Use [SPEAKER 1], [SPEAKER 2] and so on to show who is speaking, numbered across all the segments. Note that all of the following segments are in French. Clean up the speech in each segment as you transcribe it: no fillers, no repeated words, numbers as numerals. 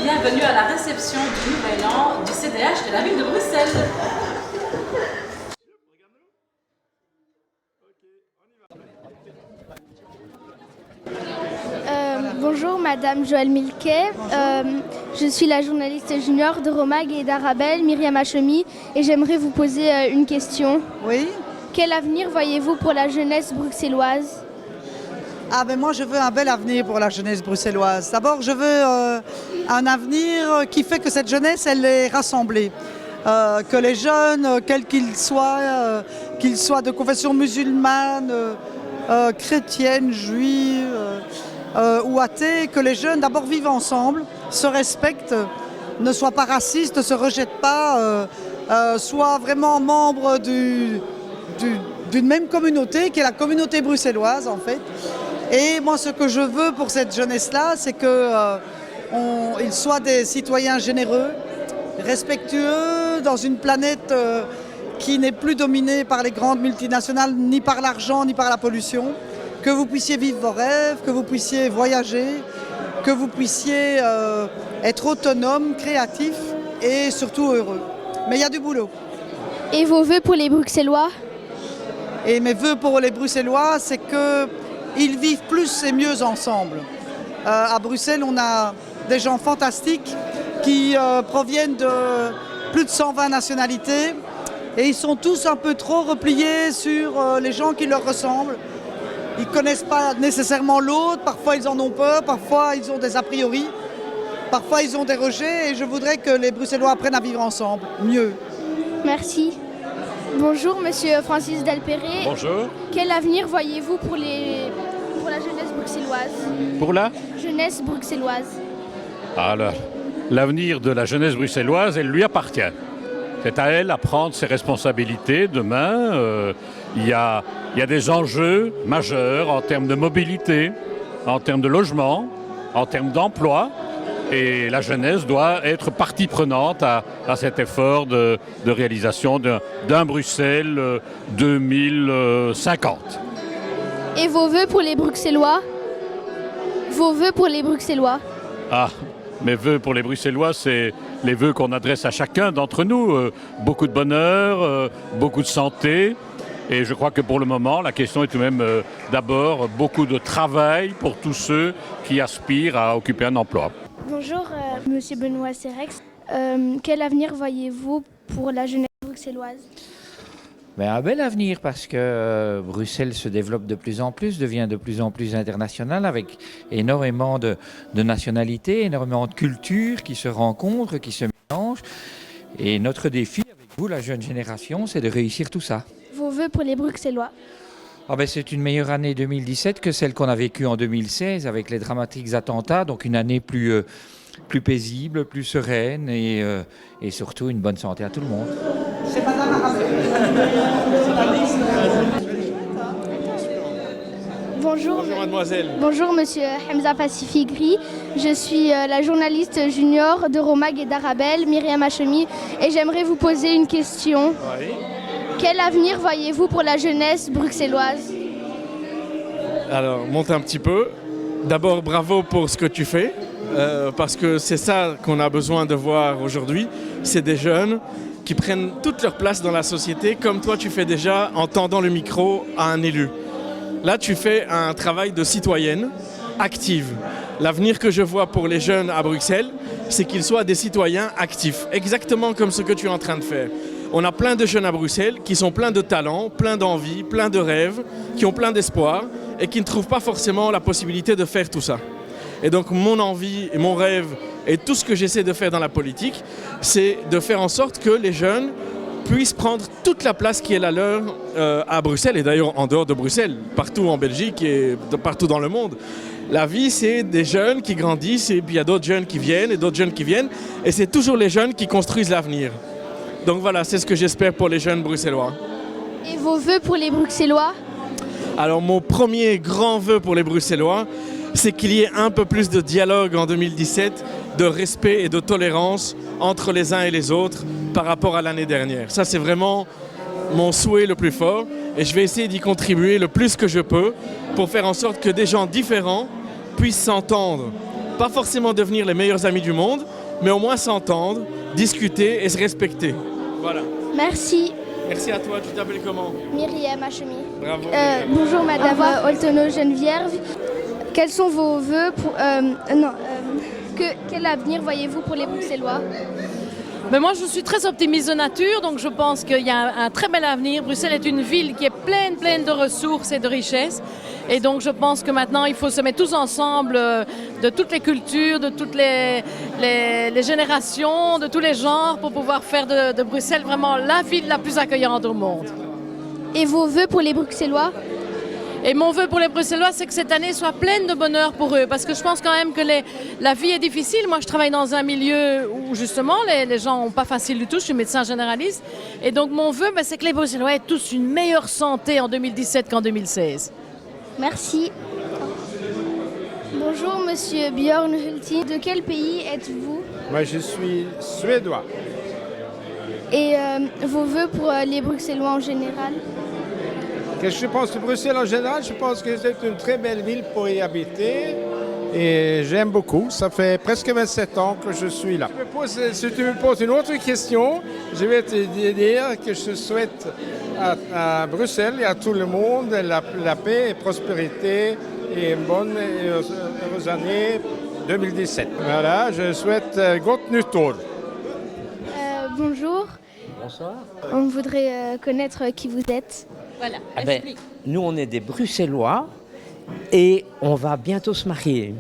[SPEAKER 1] bienvenue à la réception du Nouvel An du CDH de la ville de Bruxelles.
[SPEAKER 2] Bonjour Madame Joëlle Milquet, je suis la journaliste junior de Romag et d'Arabelle, Myriam Hachemi, et j'aimerais vous poser une question.
[SPEAKER 3] Oui.
[SPEAKER 2] Quel avenir voyez-vous pour la jeunesse bruxelloise ?
[SPEAKER 3] Ah ben moi je veux un bel avenir pour la jeunesse bruxelloise. D'abord je veux un avenir qui fait que cette jeunesse elle est rassemblée. Que les jeunes, quels qu'ils soient de confession musulmane, chrétienne, juive ou athée, que les jeunes d'abord vivent ensemble, se respectent, ne soient pas racistes, ne se rejettent pas, soient vraiment membres d'une même communauté qui est la communauté bruxelloise en fait. Et moi ce que je veux pour cette jeunesse-là, c'est qu'ils soient des citoyens généreux, respectueux dans une planète qui n'est plus dominée par les grandes multinationales, ni par l'argent, ni par la pollution. Que vous puissiez vivre vos rêves, que vous puissiez voyager, que vous puissiez être autonome, créatif et surtout heureux. Mais il y a du boulot.
[SPEAKER 2] Et vos vœux pour les Bruxellois ?
[SPEAKER 3] Et mes vœux pour les Bruxellois, c'est qu'ils vivent plus et mieux ensemble. À Bruxelles, on a des gens fantastiques qui proviennent de plus de 120 nationalités et ils sont tous un peu trop repliés sur les gens qui leur ressemblent. Ils ne connaissent pas nécessairement l'autre, parfois ils en ont peur, parfois ils ont des a priori, parfois ils ont des rejets et je voudrais que les Bruxellois apprennent à vivre ensemble, mieux.
[SPEAKER 2] Merci. Bonjour Monsieur Francis Delperré.
[SPEAKER 4] Bonjour.
[SPEAKER 2] Quel avenir voyez-vous pour la jeunesse bruxelloise ?
[SPEAKER 4] Pour la
[SPEAKER 2] Jeunesse bruxelloise.
[SPEAKER 4] Alors, l'avenir de la jeunesse bruxelloise, elle lui appartient. C'est à elle à prendre ses responsabilités demain. Il y a des enjeux majeurs en termes de mobilité, en termes de logement, en termes d'emploi. Et la jeunesse doit être partie prenante à cet effort de réalisation d'un Bruxelles 2050.
[SPEAKER 2] Et vos vœux pour les Bruxellois ? Vos vœux pour les Bruxellois ?
[SPEAKER 4] Ah, mes vœux pour les Bruxellois, c'est les vœux qu'on adresse à chacun d'entre nous. Beaucoup de bonheur, beaucoup de santé. Et je crois que pour le moment, la question est tout de même d'abord beaucoup de travail pour tous ceux qui aspirent à occuper un emploi.
[SPEAKER 2] Bonjour, Monsieur Benoît Serex. Quel avenir voyez-vous pour la jeunesse bruxelloise ?
[SPEAKER 5] Un bel avenir parce que Bruxelles se développe de plus en plus, devient de plus en plus international avec énormément de nationalités, énormément de cultures qui se rencontrent, qui se mélangent. Et notre défi avec vous, la jeune génération, c'est de réussir tout ça.
[SPEAKER 2] Vos vœux pour les Bruxellois ?
[SPEAKER 5] C'est une meilleure année 2017 que celle qu'on a vécue en 2016 avec les dramatiques attentats, donc une année plus paisible, plus sereine et surtout une bonne santé à tout le monde.
[SPEAKER 3] C'est Madame Arabelle.
[SPEAKER 2] Bonjour
[SPEAKER 6] mademoiselle.
[SPEAKER 2] Bonjour Monsieur Hamza Pacifi-Gris. Je suis la journaliste junior de Romag et d'Arabelle, Myriam Hachemi, et j'aimerais vous poser une question.
[SPEAKER 6] Oui.
[SPEAKER 2] Quel avenir voyez-vous pour la jeunesse bruxelloise ?
[SPEAKER 6] Alors, monte un petit peu. D'abord, bravo pour ce que tu fais, parce que c'est ça qu'on a besoin de voir aujourd'hui. C'est des jeunes qui prennent toute leur place dans la société, comme toi tu fais déjà en tendant le micro à un élu. Là, tu fais un travail de citoyenne active. L'avenir que je vois pour les jeunes à Bruxelles, c'est qu'ils soient des citoyens actifs, exactement comme ce que tu es en train de faire. On a plein de jeunes à Bruxelles qui sont pleins de talents, pleins d'envie, pleins de rêves, qui ont plein d'espoir et qui ne trouvent pas forcément la possibilité de faire tout ça. Et donc mon envie et mon rêve et tout ce que j'essaie de faire dans la politique, c'est de faire en sorte que les jeunes puissent prendre toute la place qui est la leur à Bruxelles et d'ailleurs en dehors de Bruxelles, partout en Belgique et partout dans le monde. La vie, c'est des jeunes qui grandissent et puis il y a d'autres jeunes qui viennent et d'autres jeunes qui viennent et c'est toujours les jeunes qui construisent l'avenir. Donc voilà, c'est ce que j'espère pour les jeunes bruxellois.
[SPEAKER 2] Et vos vœux pour les Bruxellois ?
[SPEAKER 6] Alors mon premier grand vœu pour les Bruxellois, c'est qu'il y ait un peu plus de dialogue en 2017, de respect et de tolérance entre les uns et les autres par rapport à l'année dernière. Ça, c'est vraiment mon souhait le plus fort et je vais essayer d'y contribuer le plus que je peux pour faire en sorte que des gens différents puissent s'entendre. Pas forcément devenir les meilleurs amis du monde, mais au moins s'entendre, discuter et se respecter. Voilà.
[SPEAKER 2] Merci.
[SPEAKER 6] Merci à toi, tu t'appelles comment?
[SPEAKER 2] Myriam Hachemi.
[SPEAKER 6] Bravo.
[SPEAKER 2] Bonjour Madame Oltono Geneviève. Quels sont vos vœux pour... quel avenir voyez-vous pour les Bruxellois?
[SPEAKER 1] Mais moi, je suis très optimiste de nature, donc je pense qu'il y a un très bel avenir. Bruxelles est une ville qui est pleine de ressources et de richesses. Et donc, je pense que maintenant, il faut se mettre tous ensemble, de toutes les cultures, de toutes les générations, de tous les genres, pour pouvoir faire de Bruxelles vraiment la ville la plus accueillante au monde.
[SPEAKER 2] Et vos vœux pour les Bruxellois?
[SPEAKER 1] Et mon vœu pour les Bruxellois, c'est que cette année soit pleine de bonheur pour eux. Parce que je pense quand même que la vie est difficile. Moi, je travaille dans un milieu où, justement, les gens n'ont pas facile du tout. Je suis médecin généraliste. Et donc, mon vœu, c'est que les Bruxellois aient tous une meilleure santé en 2017 qu'en 2016.
[SPEAKER 2] Merci. Bonjour, Monsieur Björn Hultin. De quel pays êtes-vous?
[SPEAKER 7] Moi, je suis suédois.
[SPEAKER 2] Et vos vœux pour les Bruxellois en général?
[SPEAKER 7] Qu'est-ce que je pense de Bruxelles en général? Je pense que c'est une très belle ville pour y habiter et j'aime beaucoup. Ça fait presque 27 ans que je suis là. Si tu me poses une autre question, je vais te dire que je souhaite à Bruxelles et à tout le monde la paix et prospérité et une bonne et heureuse année 2017. Voilà, je souhaite Gott Nytt År.
[SPEAKER 2] Bonjour.
[SPEAKER 8] Bonsoir.
[SPEAKER 2] On voudrait connaître qui vous êtes.
[SPEAKER 1] Voilà,
[SPEAKER 8] Nous, on est des Bruxellois et on va bientôt se marier.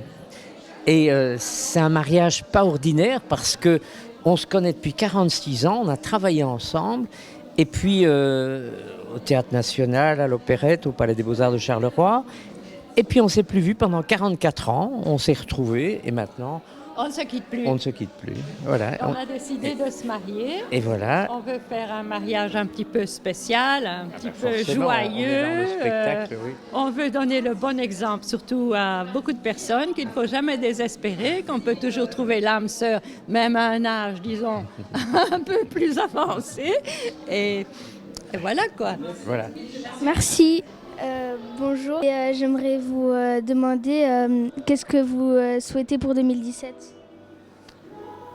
[SPEAKER 8] Et c'est un mariage pas ordinaire parce qu'on se connaît depuis 46 ans, on a travaillé ensemble. Et puis au Théâtre National, à l'Opérette, au Palais des Beaux-Arts de Charleroi. Et puis on ne s'est plus vu pendant 44 ans, on s'est retrouvés et maintenant...
[SPEAKER 9] On ne se quitte plus.
[SPEAKER 8] On ne se quitte plus. Voilà.
[SPEAKER 9] On a décidé de se marier.
[SPEAKER 8] Et voilà.
[SPEAKER 9] On veut faire un mariage un petit peu spécial, un petit peu
[SPEAKER 8] Forcément,
[SPEAKER 9] joyeux.
[SPEAKER 8] on est dans le spectacle, oui.
[SPEAKER 9] On veut donner le bon exemple, surtout à beaucoup de personnes, qu'il ne faut jamais désespérer, qu'on peut toujours trouver l'âme sœur, même à un âge, disons, un peu plus avancé. Et voilà quoi.
[SPEAKER 8] Voilà.
[SPEAKER 2] Merci. Bonjour. J'aimerais vous demander qu'est-ce que vous souhaitez pour 2017?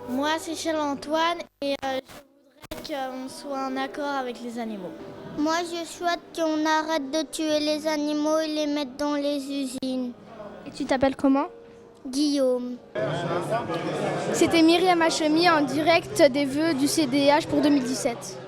[SPEAKER 10] Moi, c'est Charles-Antoine et je voudrais qu'on soit en accord avec les animaux.
[SPEAKER 11] Moi, je souhaite qu'on arrête de tuer les animaux et les mettre dans les usines.
[SPEAKER 2] Et tu t'appelles comment?
[SPEAKER 11] Guillaume.
[SPEAKER 2] C'était Myriam Hachemi en direct des vœux du CDH pour 2017.